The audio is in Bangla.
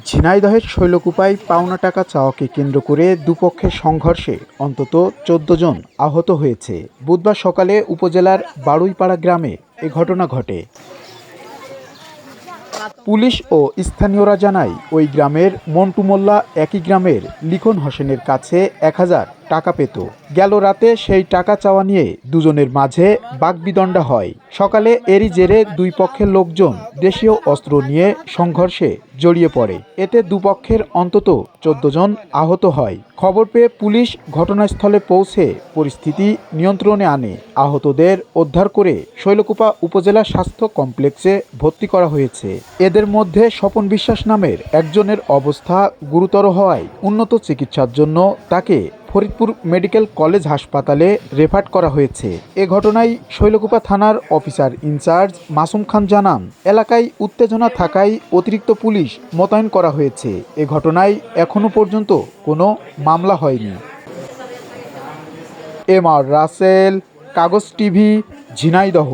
ঝিনাইদহের শৈলকুপায় পাওনা টাকা চাওয়াকে কেন্দ্র করে দুপক্ষের সংঘর্ষে অন্তত ১৪ জন আহত হয়েছে। বুধবার সকালে উপজেলার বাড়ুইপাড়া গ্রামে এ ঘটনা ঘটে। পুলিশ ও স্থানীয়রা জানায়, ওই গ্রামের মন্টু মোল্লা একই গ্রামের লিখন হোসেনের কাছে ১,০০০ টাকা পেত। গেল রাতে সেই টাকা চাওয়া নিয়ে দুজনের মাঝে বাকবিতণ্ডা হয়। সকালে এরই জেরে দুই পক্ষের লোকজন দেশীয় অস্ত্র নিয়ে সংঘর্ষে জড়িয়ে পড়ে। এতে দুপক্ষের অন্তত ১৪ জন আহত হয়। খবর পেয়ে পুলিশ ঘটনাস্থলে পৌঁছে পরিস্থিতি নিয়ন্ত্রণে আনে। আহতদের উদ্ধার করে শৈলকুপা উপজেলা স্বাস্থ্য কমপ্লেক্সে ভর্তি করা হয়েছে। এদের মধ্যে স্বপন বিশ্বাস নামের একজনের অবস্থা গুরুতর হওয়ায় উন্নত চিকিৎসার জন্য তাকে ফরিদপুর মেডিকেল কলেজ হাসপাতালে রেফার করা হয়েছে। এ ঘটনায় শৈলকুপা থানার অফিসার ইনচার্জ মাসুম খান জানান, এলাকায় উত্তেজনা থাকায় অতিরিক্ত পুলিশ মোতায়েন করা হয়েছে। এ ঘটনায় এখনো পর্যন্ত কোনো মামলা হয়নি। এম আর রাসেল, কাগজ টিভি, ঝিনাইদহ।